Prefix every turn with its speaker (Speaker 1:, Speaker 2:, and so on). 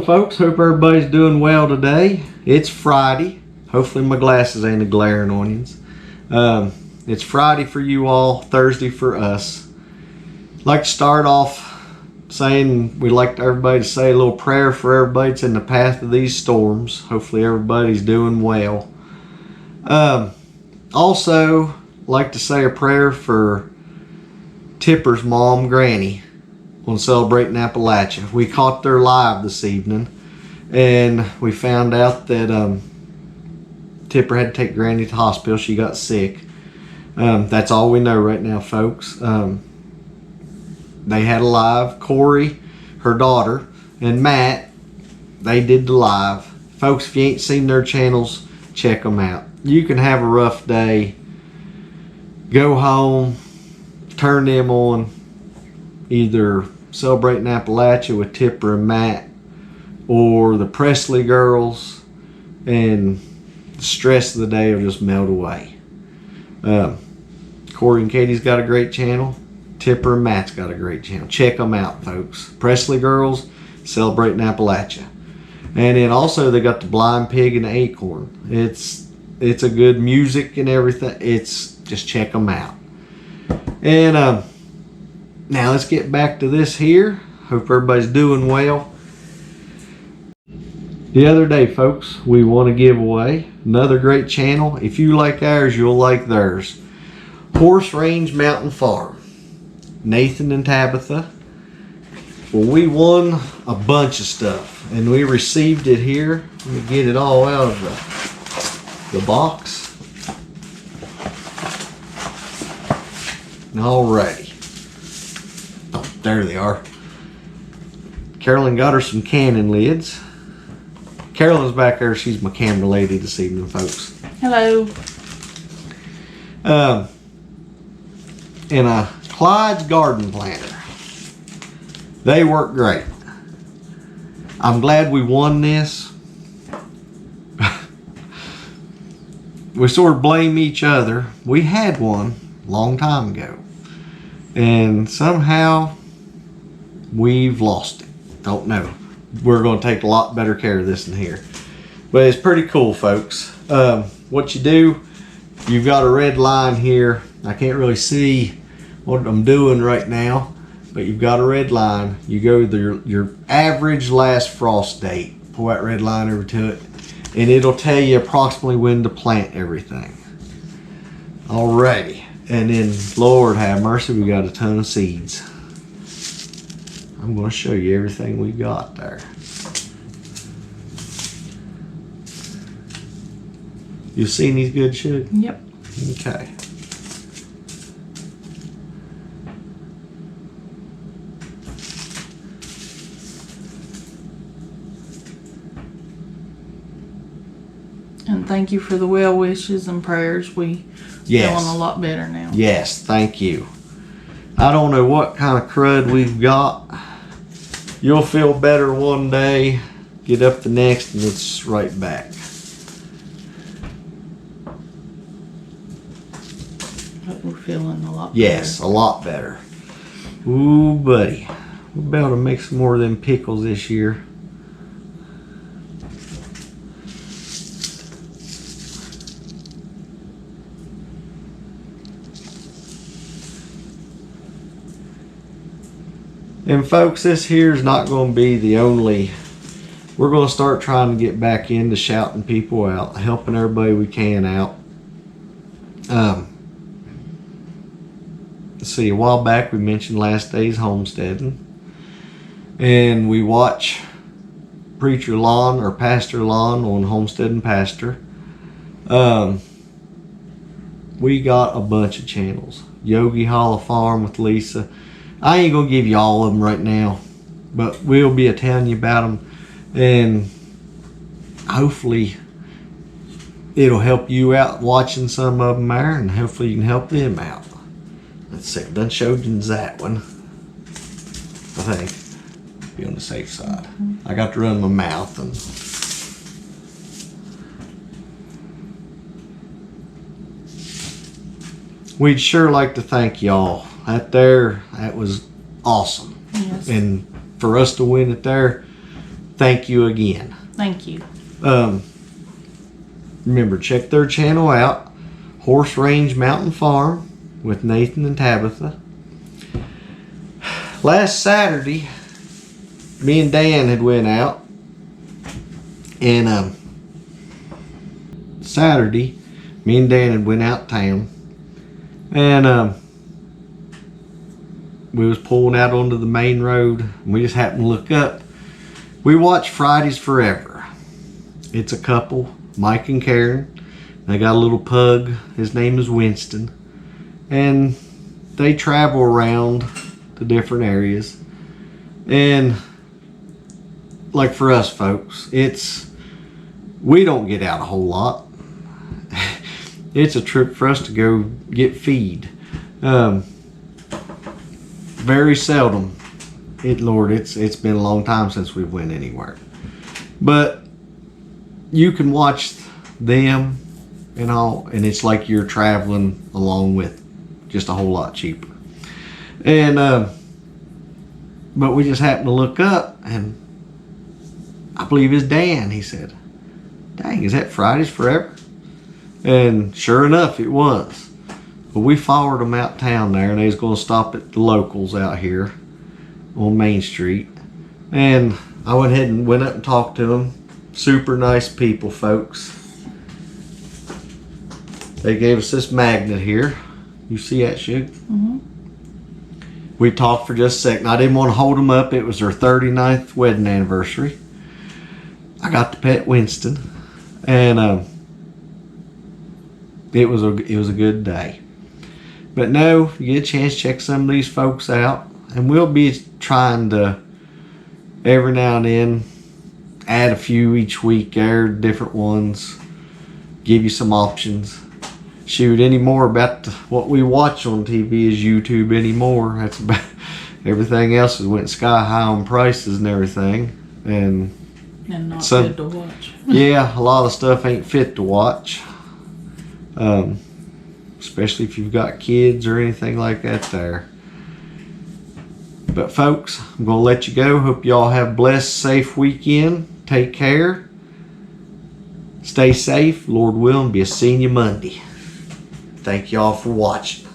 Speaker 1: folks, hope everybody's doing well today. It's Friday. Hopefully my glasses ain't a glaring onions. It's Friday for you all, Thursday for us. I'd like to start off saying we'd like everybody to say a little prayer for everybody that's in the path of these storms. Hopefully everybody's doing well. Also, like to say a prayer for Tipper's mom, Granny, on Celebrating Appalachia. We caught their live this evening, and we found out that Tipper had to take Granny to the hospital. She got sick. That's all we know right now, folks. They had a live. Corey, her daughter, and Matt, they did the live. Folks, if you ain't seen their channels, check them out. You can have a rough day, go home, turn them on, either Celebrating Appalachia with Tipper and Matt, or the Presley girls, and the stress of the day will just melt away. Corey and Katie's got a great channel. Tipper and Matt's got a great channel. Check them out, folks. Presley girls, Celebrating Appalachia. And then also they got the Blind Pig and the Acorn. It's a good music and everything. Just check them out. And now let's get back to this here. Hope everybody's doing well. The other day, folks, we want to give away another great channel. If you like ours, you'll like theirs. Horse Range Mountain Farm. Nathan and Tabitha. Well, we won a bunch of stuff, and we received it here. Let me get it all out of the box. Alrighty. Oh, there they are. Carolyn got her some cannon lids. Carolyn's back there. She's my camera lady this evening, folks.
Speaker 2: Hello.
Speaker 1: And a Clyde's garden planter. They work great. I'm glad we won this. We sort of blame each other. We had one a long time ago, and somehow we've lost it. Don't know. We're going to take a lot better care of this in here. But it's pretty cool, folks. What you do, you've got a red line here. I can't really see what I'm doing right now, but you've got a red line. You go to your average last frost date. Pull that red line over to it, and it'll tell you approximately when to plant everything. Alrighty. And then, Lord have mercy, we got a ton of seeds. I'm going to show you everything we got there. You seen these good shit?
Speaker 2: Yep.
Speaker 1: Okay.
Speaker 2: And thank you for the well wishes and prayers. We
Speaker 1: Yes.
Speaker 2: feeling a lot better now.
Speaker 1: Yes, thank you. I don't know what kind of crud we've got. You'll feel better one day, get up the next, and it's right back.
Speaker 2: But we're feeling a lot
Speaker 1: Yes, a lot better. Ooh, buddy. We're about to make some more of them pickles this year. And folks, this here is not going to be the only. We're going to start trying to get back into shouting people out, helping everybody we can out. Let's see, a while back we mentioned last day's homesteading, and we watch Preacher Lon or Pastor Lon on Homestead and Pastor. We got a bunch of channels. Yogi Hollow Farm with Lisa. I ain't gonna give you all of them right now, but we'll be telling you about them, and hopefully it'll help you out watching some of them there, and hopefully you can help them out. Let's see, I've done showed you that one. I think be on the safe side. I got to run my mouth and. We'd sure like to thank y'all. That was awesome.
Speaker 2: Yes.
Speaker 1: And for us to win it there, thank you again.
Speaker 2: Thank you.
Speaker 1: Remember, check their channel out, Horse Range Mountain Farm with Nathan and Tabitha. Last Saturday, me and Dan had went out, and Saturday, me and Dan had went out town, and we was pulling out onto the main road, and we just happened to look up. We watched Fridays Forever. It's a couple, Mike and Karen. They got a little pug. His name is Winston, and they travel around to different areas. And like for us folks, we don't get out a whole lot. It's a trip for us to go get feed. Very seldom. It's been a long time since we've went anywhere. But you can watch them and all, and it's like you're traveling along with, just a whole lot cheaper. And but we just happened to look up, and I believe it's Dan. He said, "Dang, is that Fridays Forever?" And sure enough, it was. But we followed them out town there, and they was going to stop at the locals out here on Main Street. And I went ahead and went up and talked to them. Super nice people, folks. They gave us this magnet here. You see that, Shug?
Speaker 2: Mm-hmm.
Speaker 1: We talked for just a second. I didn't want to hold them up. It was their 39th wedding anniversary. I got to pet Winston, and it was a good day. But no, if you get a chance, check some of these folks out, and we'll be trying to every now and then add a few each week, air different ones, give you some options. Shoot, any more about what we watch on TV is YouTube anymore. That's about everything else has went sky high on prices and everything, and
Speaker 2: not good to watch.
Speaker 1: Yeah, a lot of stuff ain't fit to watch, especially if you've got kids or anything like that there. But folks, I'm gonna let you go. Hope y'all have a blessed, safe weekend. Take care. Stay safe. Lord willing, be seeing you Monday. Thank y'all for watching.